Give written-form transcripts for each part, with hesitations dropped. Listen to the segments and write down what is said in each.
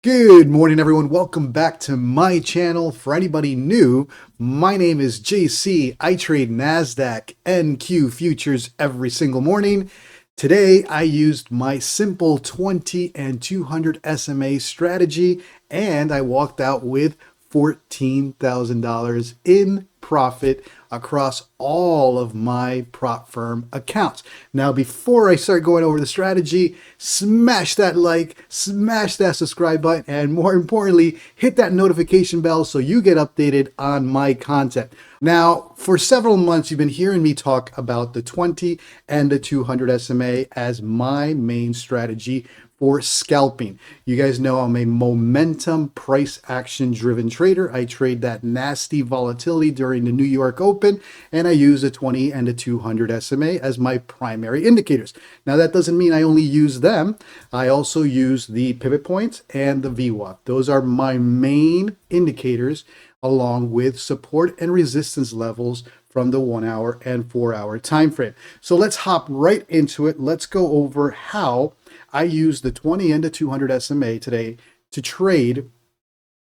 Good morning, everyone. Welcome back to my channel. For anybody new, my name is JC. I trade Nasdaq NQ futures every single morning. Today, I used my simple 20 and 200 SMA strategy, and I walked out with $14,000 in profit across all of my prop firm accounts. Now, before I start going over the strategy, smash that like, smash that subscribe button, and more importantly, hit that notification bell so you get updated on my content. Now, for several months, you've been hearing me talk about the 20 and the 200 SMA as my main strategy for scalping. You guys know I'm a momentum price action driven trader. I trade that nasty volatility during the New York Open, and I use the 20 and the 200 SMA as my primary indicators. Now, that doesn't mean I only use them. I also use the pivot points and the VWAP. Those are my main indicators, along with support and resistance levels from the 1 hour and 4 hour time frame. So let's hop right into it. Let's go over how I use the 20 and the 200 SMA today to trade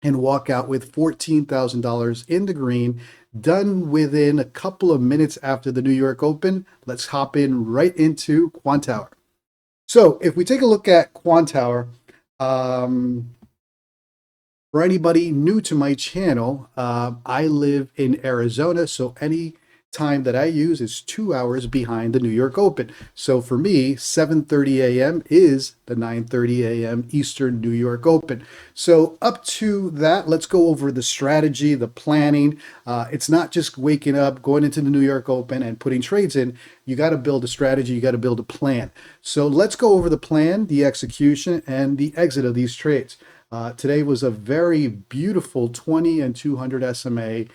and walk out with $14,000 in the green, done within a couple of minutes after the New York Open. Let's hop in right into Quantower. So if we take a look at Quantower, for anybody new to my channel, I live in Arizona, so any time that I use is 2 hours behind the New York Open. So for me, 7:30 a.m. is the 9:30 a.m. Eastern New York Open. So up to that, let's go over the strategy, the planning. It's not just waking up, going into the New York Open and putting trades in. You got to build a strategy, you got to build a plan. So let's go over the plan, the execution, and the exit of these trades. Today was a very beautiful 20 and 200 SMA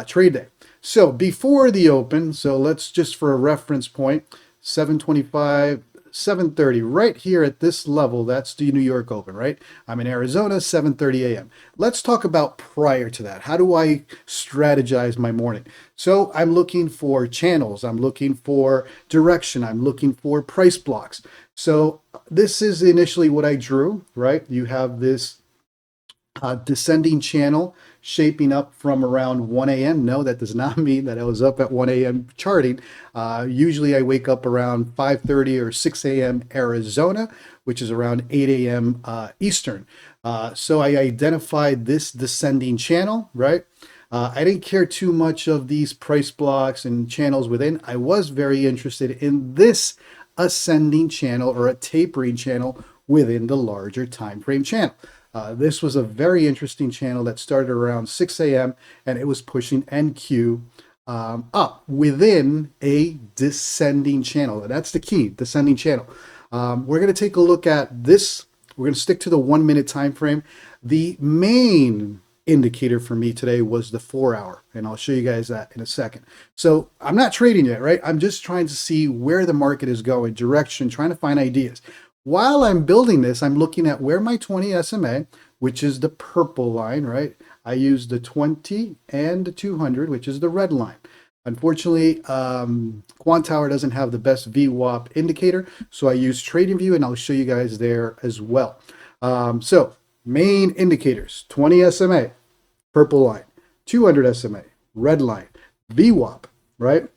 trade day. So before the open, so let's just for a reference point, 725, 730, right here at this level, that's the New York Open, right? I'm in Arizona, 7:30 a.m. Let's talk about prior to that. How do I strategize my morning? So I'm looking for channels, I'm looking for direction, I'm looking for price blocks. So this is initially what I drew, right? You have this descending channel shaping up from around 1 a.m. No, that does not mean that I was up at 1 a.m. charting. Usually I wake up around 5:30 or 6 a.m. Arizona, which is around 8 a.m. Eastern. So I identified this descending channel, right? I didn't care too much of these price blocks and channels within. I was very interested in this ascending channel or a tapering channel within the larger time frame channel. This was a very interesting channel that started around 6 a.m. and it was pushing NQ up within a descending channel. That's the key, descending channel. We're going to take a look at this. We're going to stick to the 1 minute time frame. The main indicator for me today was the 4 hour, and I'll show you guys that in a second. So I'm not trading yet, right? I'm just trying to see where the market is going, direction, trying to find ideas. While I'm building this, I'm looking at where my 20 SMA, which is the purple line, right? I use the 20 and the 200, which is the red line. Unfortunately, Quantower doesn't have the best VWAP indicator, so I use TradingView, and I'll show you guys there as well. So main indicators: 20 SMA, purple line; 200 SMA, red line; VWAP, right?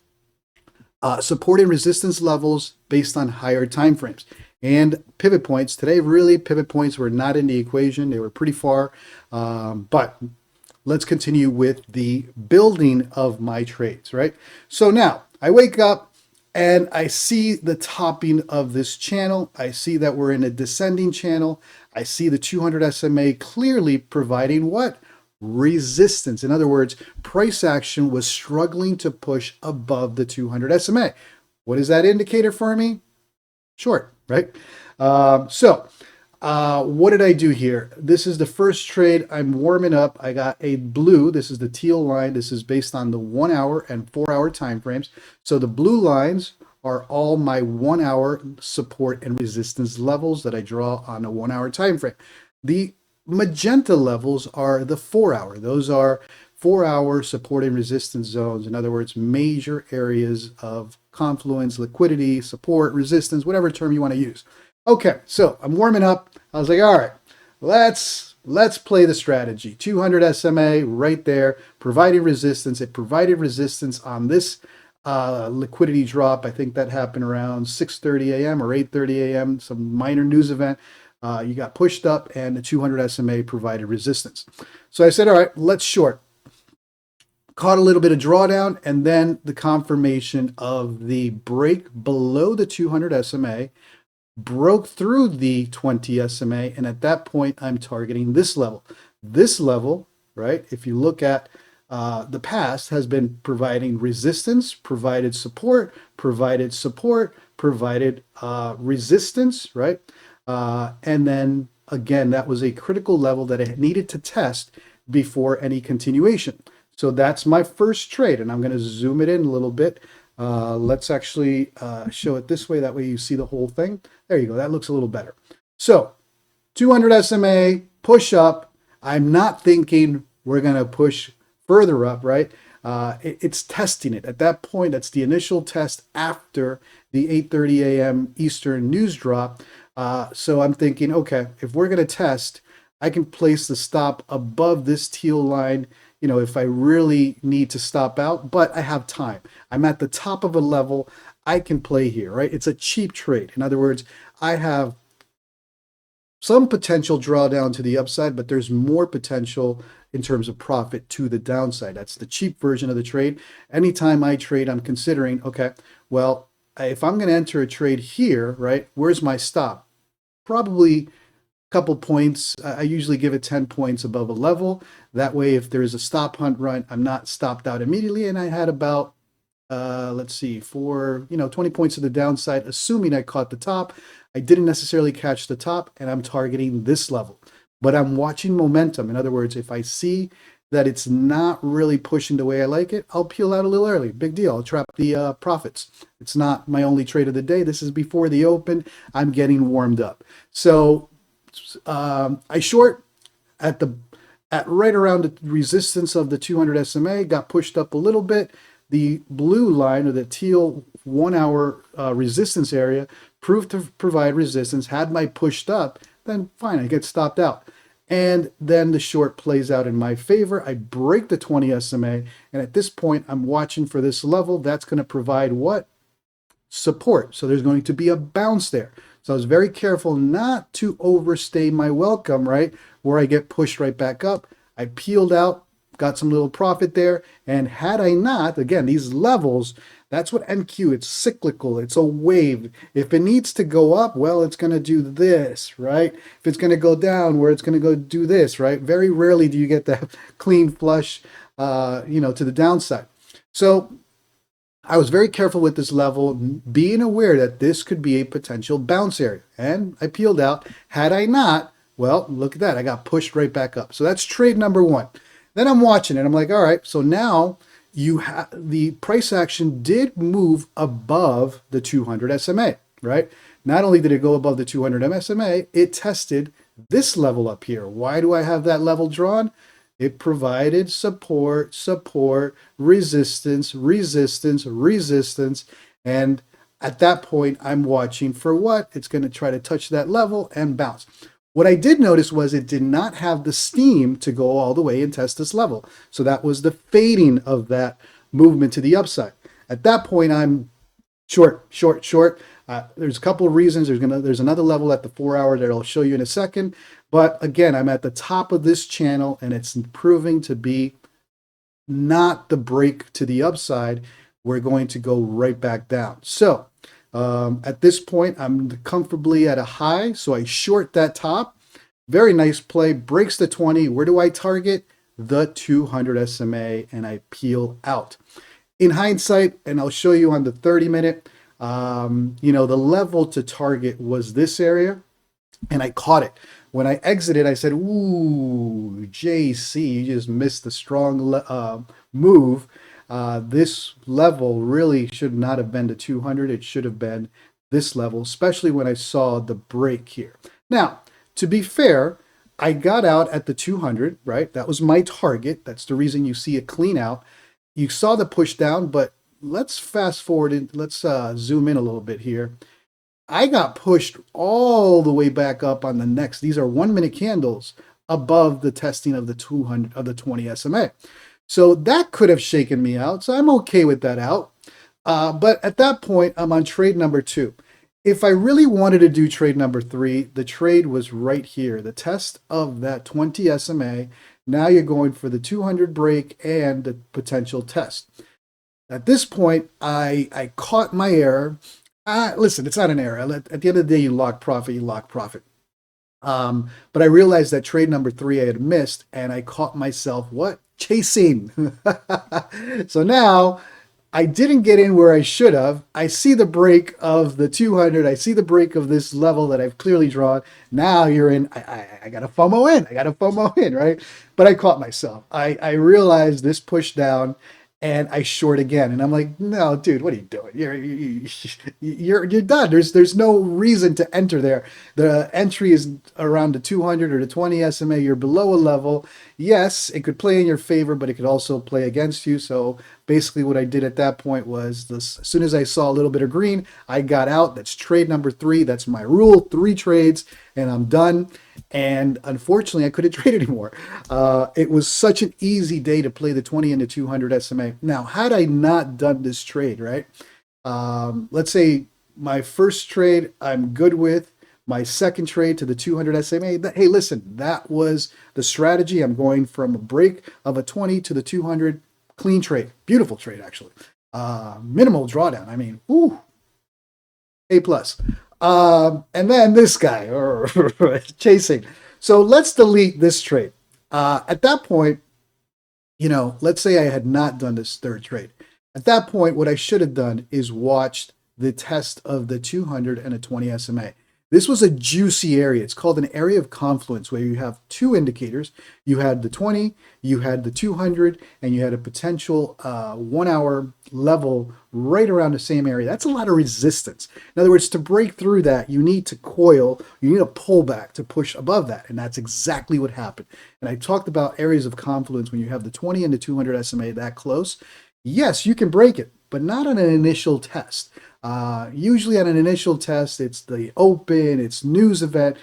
Support and resistance levels based on higher time frames. And pivot points. Today, really, pivot points were not in the equation. They were pretty far. But let's continue with the building of my trades, right? So now I wake up and I see the topping of this channel. I see that we're in a descending channel. I see the 200 SMA clearly providing what? Resistance. In other words, price action was struggling to push above the 200 SMA. What is that indicator for me? Short, right? What did I do here? This is the first trade. I'm warming up. I got a blue. This is the teal line. This is based on the 1 hour and 4 hour time frames. So the blue lines are all my 1 hour support and resistance levels that I draw on a 1 hour time frame. The magenta levels are the 4 hour. Those are 4 hour support and resistance zones. In other words, major areas of confluence, liquidity, support, resistance, whatever term you want to use. Okay, so I'm warming up. I was like, all right, let's play the strategy. 200 SMA right there, providing resistance. It provided resistance on this liquidity drop. I think that happened around 6:30 a.m. or 8:30 a.m. Some minor news event. You got pushed up, and the 200 SMA provided resistance. So I said, all right, let's short. Caught a little bit of drawdown, and then the confirmation of the break below the 200 SMA, broke through the 20 SMA, and at that point, I'm targeting this level. This level, right, if you look at the past, has been providing resistance, provided support, provided support, provided resistance, right? And then again, that was a critical level that it needed to test before any continuation. So that's my first trade, and I'm going to zoom it in a little bit. Let's actually show it this way. That way you see the whole thing. There you go. That looks a little better. So 200 SMA, push up. I'm not thinking we're going to push further up, right? It's testing it. At that point, that's the initial test after the 8:30 a.m. Eastern news drop. So I'm thinking, okay, if we're going to test, I can place the stop above this teal line, you know, if I really need to stop out, but I have time. I'm at the top of a level. I can play here, right? It's a cheap trade. In other words, I have some potential drawdown to the upside, but there's more potential in terms of profit to the downside. That's the cheap version of the trade. Anytime I trade, I'm considering, okay, well, if I'm going to enter a trade here, right, where's my stop? Probably couple points. I usually give it 10 points above a level. That way, if there's a stop hunt run, I'm not stopped out immediately. And I had about, let's see, 20 points to the downside, assuming I caught the top. I didn't necessarily catch the top, and I'm targeting this level. But I'm watching momentum. In other words, if I see that it's not really pushing the way I like it, I'll peel out a little early. Big deal. I'll trap the profits. It's not my only trade of the day. This is before the open. I'm getting warmed up. So I short at right around the resistance of the 200 SMA, got pushed up a little bit. The blue line, or the teal 1 hour resistance area, proved to provide resistance. Had my pushed up, then fine, I get stopped out. And then the short plays out in my favor. I break the 20 SMA, and at this point, I'm watching for this level. That's going to provide what? Support. So there's going to be a bounce there. So I was very careful not to overstay my welcome, right? Where I get pushed right back up. I peeled out, got some little profit there. And had I not, again, these levels, that's what NQ, it's cyclical, it's a wave. If it needs to go up, well, it's going to do this, right? If it's going to go down, where it's going to go do this, right? Very rarely do you get that clean flush, to the downside. So I was very careful with this level, being aware that this could be a potential bounce area. And I peeled out. Had I not, well, look at that. I got pushed right back up. So that's trade number one. Then I'm watching it. I'm like, all right, so now the price action did move above the 200 SMA, right? Not only did it go above the 200 SMA, it tested this level up here. Why do I have that level drawn? It provided support, resistance, resistance. And at that point, I'm watching for what? It's going to try to touch that level and bounce. What I did notice was it did not have the steam to go all the way and test this level. So that was the fading of that movement to the upside. At that point, I'm short. There's a couple of reasons. There's another level at the 4 hour that I'll show you in a second. But again, I'm at the top of this channel, and it's proving to be not the break to the upside. We're going to go right back down. So at this point, I'm comfortably at a high, so I short that top. Very nice play, breaks the 20. Where do I target? The 200 SMA, and I peel out. In hindsight, and I'll show you on the 30-minute, the level to target was this area, and I caught it. When I exited, I said, ooh, JC, you just missed the strong move. This level really should not have been to 200. It should have been this level, especially when I saw the break here. Now, to be fair, I got out at the 200, right? That was my target. That's the reason you see it clean out. You saw the push down, but let's fast forward and let's zoom in a little bit here. I got pushed all the way back up on the next. These are 1 minute candles above the testing of the 200 of the 20 SMA. So that could have shaken me out. So I'm okay with that out. But at that point, I'm on trade number 2. If I really wanted to do trade number 3, the trade was right here, the test of that 20 SMA. Now you're going for the 200 break and the potential test. At this point, I caught my error. Listen, it's not an error. At the end of the day, you lock profit, you lock profit. But I realized that trade number 3 I had missed, and I caught myself what? Chasing. So now I didn't get in where I should have. I see the break of the 200. I see the break of this level that I've clearly drawn. Now you're in. I got to FOMO in. I got to FOMO in, right? But I caught myself. I realized this push down, and I short again. And I'm like, no, dude, what are you doing? You're done. There's no reason to enter there. The entry is around the 200 or the 20 SMA. You're below a level. Yes, it could play in your favor, but it could also play against you. So basically what I did at that point was this, as soon as I saw a little bit of green, I got out. That's trade number 3. That's my rule, 3 trades, and I'm done. And unfortunately, I couldn't trade anymore. It was such an easy day to play the 20 and the 200 SMA. Now, had I not done this trade, right? Let's say my first trade I'm good with. My second trade to the 200 SMA, hey, listen, that was the strategy. I'm going from a break of a 20 to the 200, clean trade. Beautiful trade, actually. Minimal drawdown. I mean, ooh, A+. And then this guy, chasing. So let's delete this trade. At that point, let's say I had not done this third trade. At that point, what I should have done is watched the test of the 200 and a 20 SMA. This was a juicy area. It's called an area of confluence where you have 2 indicators. You had the 20, you had the 200, and you had a potential 1 hour level right around the same area. That's a lot of resistance. In other words, to break through that, you need to coil, you need a pullback to push above that. And that's exactly what happened. And I talked about areas of confluence when you have the 20 and the 200 SMA that close. Yes, you can break it, but not on an initial test. Usually on an initial test, it's the open, it's news event.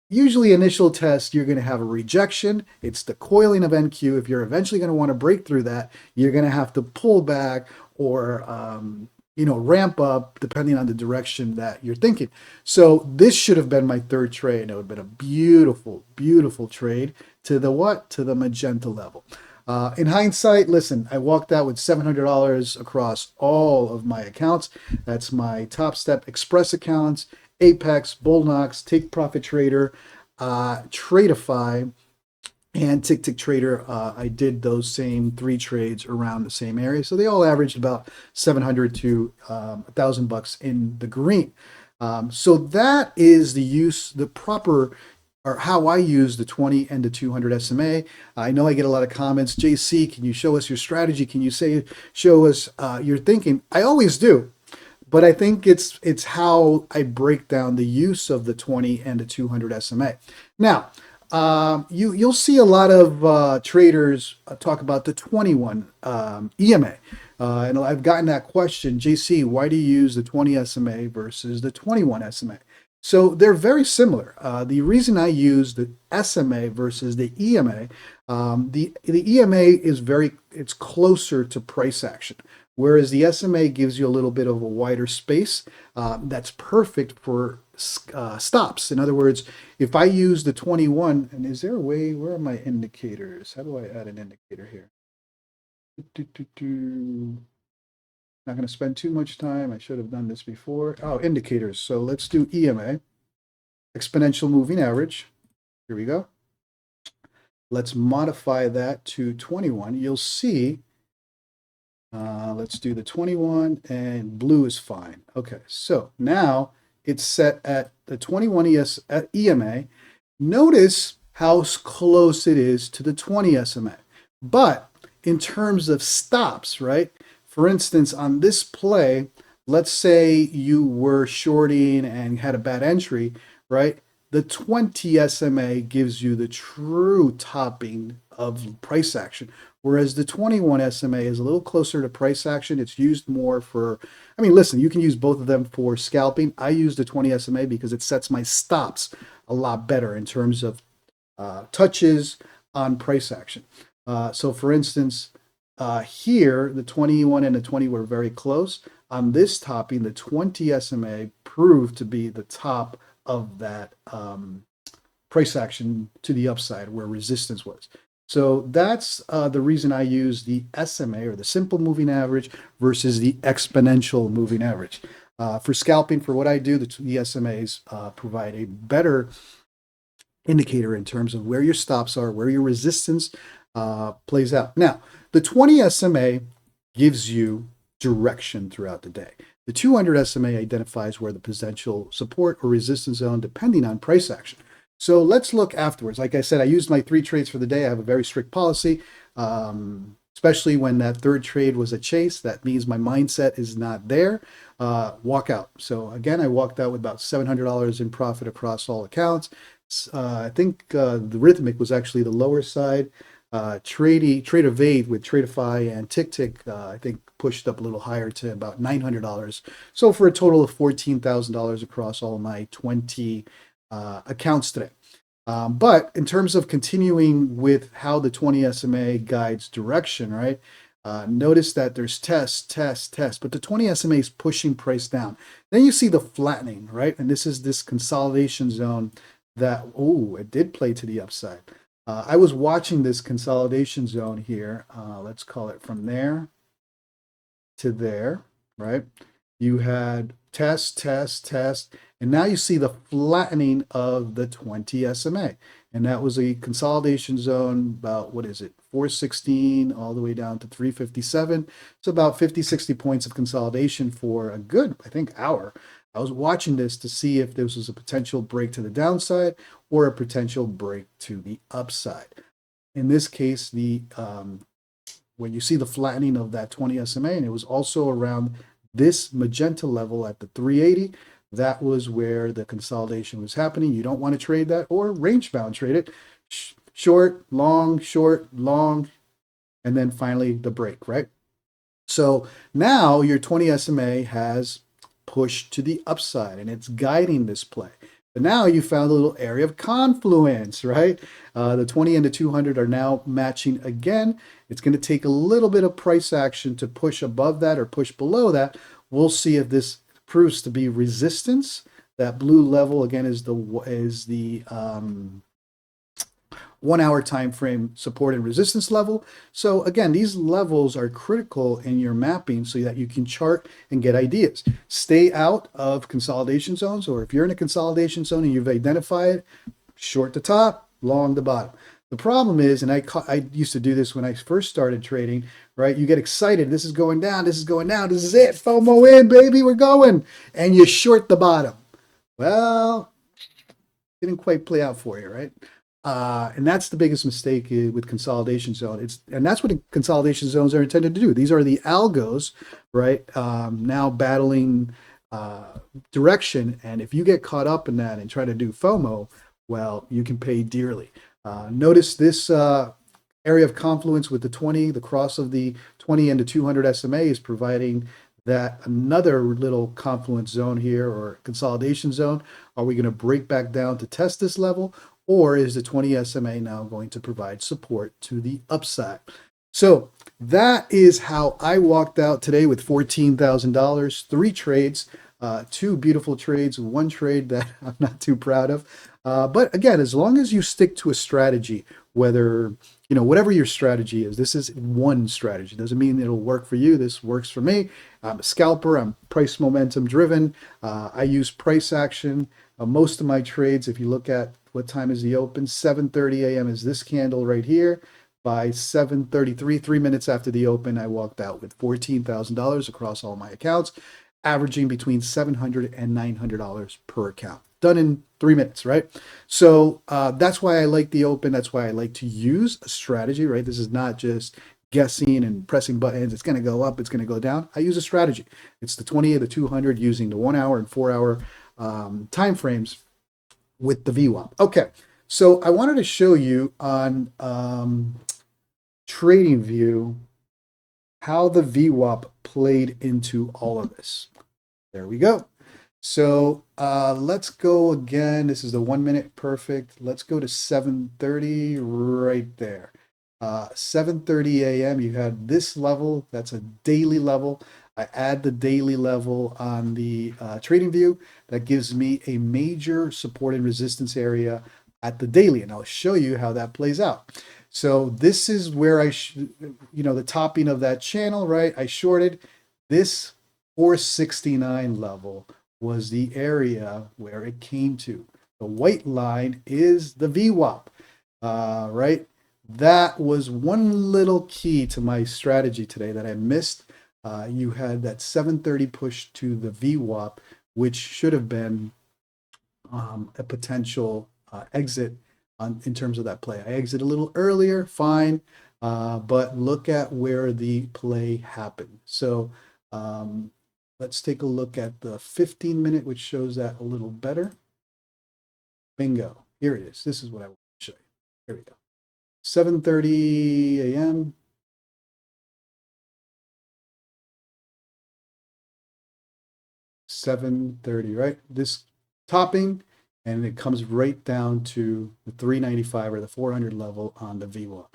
Usually initial test, you're going to have a rejection. It's the coiling of NQ. If you're eventually going to want to break through that, you're going to have to pull back or, ramp up depending on the direction that you're thinking. So this should have been my third trade. It would have been a beautiful, beautiful trade to the what? To the magenta level. In hindsight, listen, I walked out with $700 across all of my accounts. That's my Topstep Express accounts, Apex, Bulenox, Take Profit Trader, Tradeify, and Tick Trader. I did those same 3 trades around the same area. So they all averaged about 700 to $1,000 in the green. So that is the proper or how I use the 20 and the 200 SMA. I know I get a lot of comments. JC, can you show us your strategy? Can you show us your thinking? I always do, but I think it's how I break down the use of the 20 and the 200 SMA. Now, you'll see a lot of traders talk about the 21 EMA. And I've gotten that question, JC, why do you use the 20 SMA versus the 21 SMA? So they're very similar. The reason I use the SMA versus the EMA, the EMA is it's closer to price action, whereas the SMA gives you a little bit of a wider space. That's perfect for stops. In other words, if I use the 21, and is there a way, where are my indicators? How do I add an indicator here? Not going to spend too much time. I should have done this before. Oh, indicators. So let's do EMA, exponential moving average. Here we go. Let's modify that to 21. You'll see, let's do the 21 and blue is fine. Okay, so now it's set at the 21 EMA. Notice how close it is to the 20 SMA. But in terms of stops, right? For instance, on this play, let's say you were shorting and had a bad entry, right? The 20 SMA gives you the true topping of price action, whereas the 21 SMA is a little closer to price action. It's used more for, I mean, listen, you can use both of them for scalping. I use the 20 SMA because it sets my stops a lot better in terms of touches on price action. So for instance, here, the 21 and the 20 were very close. On this topping, the 20 SMA proved to be the top of that price action to the upside where resistance was. So that's the reason I use the SMA, or the simple moving average, versus the exponential moving average. For scalping, for what I do, the SMAs provide a better indicator in terms of where your stops are, where your resistance plays out. Now, the 20 SMA gives you direction throughout the day. The 200 SMA identifies where the potential support or resistance zone depending on price action. So let's look afterwards. Like I said, I used my 3 trades for the day. I have a very strict policy, especially when that third trade was a chase. That means my mindset is not there. Walk out. So again, I walked out with about $700 in profit across all accounts. I think the Rhythmic was actually the lower side. Tradeify with Tradeify and Tick, I think pushed up a little higher to about $900. So for a total of $14,000 across all my 20 accounts today. But in terms of continuing with how the 20 SMA guides direction, right? Notice that there's test, but the 20 SMA is pushing price down. Then you see the flattening, right? And this is this consolidation zone that, oh, it did play to the upside. I was watching this consolidation zone here. Let's call it from there to there, right? You had test, and now you see the flattening of the 20 SMA. And that was a consolidation zone about, what is it, 416 all the way down to 357. It's about 50, 60 points of consolidation for a good, I think, hour. I was watching this to see if this was a potential break to the downside or a potential break to the upside. In this case, when you see the flattening of that 20 SMA, and it was also around this magenta level at the 380, that was where the consolidation was happening. You don't want to trade that, or range bound trade it. Short, long, and then finally the break, right? So now your 20 SMA has pushed to the upside and it's guiding this play. But now you found a little area of confluence, right? The 20 and the 200 are now matching again. It's going to take a little bit of price action to push above that or push below that. We'll see if this proves to be resistance. That blue level again is the 1 hour time frame support and resistance level. So again, these levels are critical in your mapping so that you can chart and get ideas. Stay out of consolidation zones, or if you're in a consolidation zone and you've identified, short the top, long the bottom. The problem is, and I used to do this when I first started trading, right? You get excited. This is going down. This is going down. This is it. FOMO in, baby. We're going. And you short the bottom. Well, didn't quite play out for you, right? And that's the biggest mistake with consolidation zone. And that's what consolidation zones are intended to do. These are the algos, right? Now battling direction. And if you get caught up in that and try to do FOMO, well, you can pay dearly. Notice this area of confluence with the 20, the cross of the 20 and the 200 SMA is providing that another little confluence zone here, or consolidation zone. Are we going to break back down to test this level? Or is the 20 SMA now going to provide support to the upside? So that is how I walked out today with $14,000, 3 trades, 2 beautiful trades, 1 trade that I'm not too proud of. But again, as long as you stick to a strategy, whether, whatever your strategy is, this is one strategy. Doesn't mean it'll work for you. This works for me. I'm a scalper. I'm price momentum driven. I use price action. Most of my trades, if you look at what time is the open, 7:30 a.m. is this candle right here. By 7:33, 3 minutes after the open, I walked out with $14,000 across all my accounts, averaging between $700 and $900 per account. Done in 3 minutes, right? So that's why I like the open. That's why I like to use a strategy, right? This is not just guessing and pressing buttons. It's going to go up. It's going to go down. I use a strategy. It's the 20 or the 200 using the 1 hour and 4 hour time frames with the VWAP. Okay, so I wanted to show you on trading view how the VWAP played into all of this. There we go. So let's go again. This is the 1 minute perfect. Let's go to 7:30 right there. 7:30 a.m. You had this level. That's a daily level. I add the daily level on the trading view. That gives me a major support and resistance area at the daily, and I'll show you how that plays out. So this is where the topping of that channel, right? I shorted this 469 level was the area where it came to. The white line is the VWAP, right? That was one little key to my strategy today that I missed. You had that 730 push to the VWAP, which should have been a potential exit in terms of that play. I exited a little earlier, fine, but look at where the play happened. So let's take a look at the 15-minute, which shows that a little better. Bingo. Here it is. This is what I want to show you. Here we go. 7:30 a.m. $7:30, right? This topping, and it comes right down to the 395 or the 400 level on the VWAP.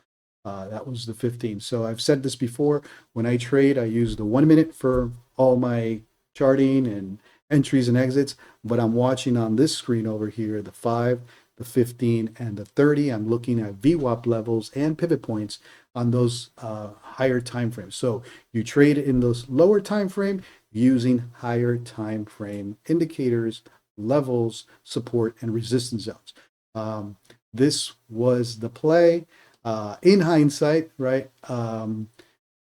That was the 15. So I've said this before. When I trade, I use the 1 minute for all my charting and entries and exits, but I'm watching on this screen over here the 5, the 15, and the 30. I'm looking at VWAP levels and pivot points on those higher time frames. So you trade in those lower time frame using higher time frame indicators, levels, support, and resistance zones. This was the play. In hindsight, right?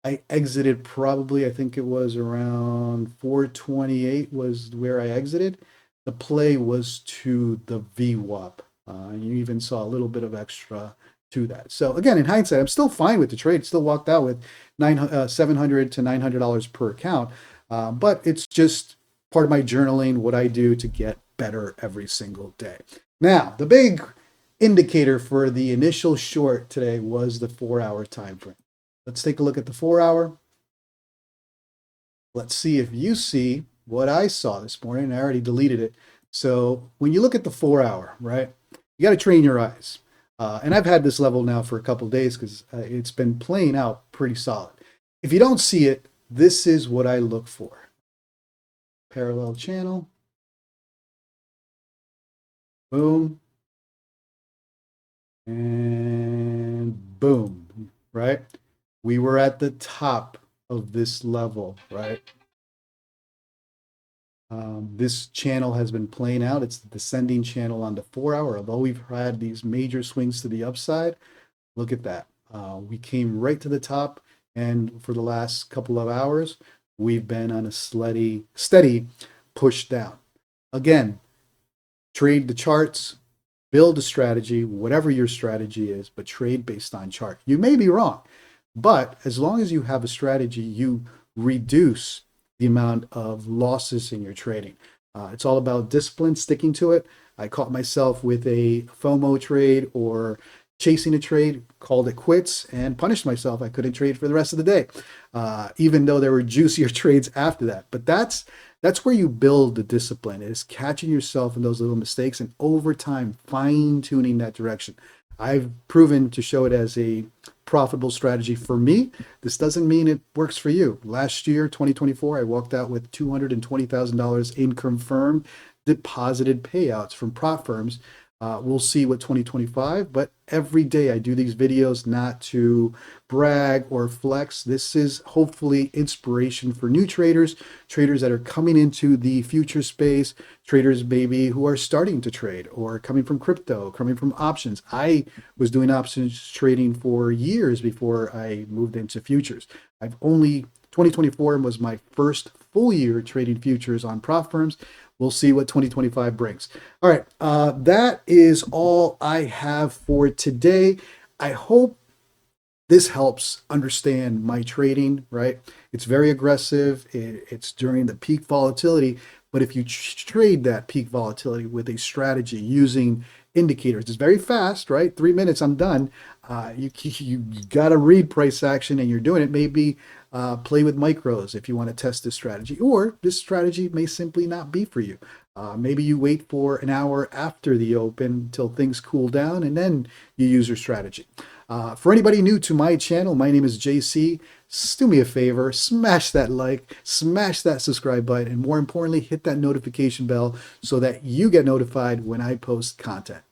I exited probably, I think it was around 428 was where I exited. The play was to the VWAP. You even saw a little bit of extra to that. So again, in hindsight, I'm still fine with the trade. Still walked out with $700 to $900 per account. But it's just part of my journaling, what I do to get better every single day. Now, the big indicator for the initial short today was the 4-hour time frame. Let's take a look at the 4-hour. Let's see if you see what I saw this morning. I already deleted it. So when you look at the 4-hour, right, you got to train your eyes. And I've had this level now for a couple of days because it's been playing out pretty solid. If you don't see it, this is what I look for. Parallel channel. Boom. And boom, right? We were at the top of this level, right? This channel has been playing out. It's the descending channel on the 4-hour. Although we've had these major swings to the upside, look at that. We came right to the top, and for the last couple of hours, we've been on a steady push down. Again, trade the charts, build a strategy, whatever your strategy is, but trade based on chart. You may be wrong, but as long as you have a strategy, you reduce the amount of losses in your trading. It's all about discipline, sticking to it. I caught myself with a FOMO trade or chasing a trade, called it quits, and punished myself. I couldn't trade for the rest of the day, even though there were juicier trades after that. But that's where you build the discipline, is catching yourself in those little mistakes and over time fine-tuning that direction. I've proven to show it as a profitable strategy for me. This doesn't mean it works for you. Last year, 2024, I walked out with $220,000 in confirmed deposited payouts from prop firms. We'll see what 2025, but every day I do these videos not to brag or flex. This is hopefully inspiration for new traders that are coming into the future space, traders maybe who are starting to trade or coming from crypto, coming from options. I was doing options trading for years before I moved into futures. 2024 was my first full year trading futures on prop firms. We'll see what 2025 brings. All right, that is all I have for today. I hope this helps understand my trading, right? It's very aggressive. It's during the peak volatility, but if you trade that peak volatility with a strategy using indicators, it's very fast, right? 3 minutes, I'm done. You got to read price action, and you're doing it. Maybe play with micros if you want to test this strategy, or this strategy may simply not be for you. Maybe you wait for an hour after the open until things cool down, and then you use your strategy. For anybody new to my channel, my name is JC. Do me a favor, smash that like, smash that subscribe button, and more importantly, hit that notification bell so that you get notified when I post content.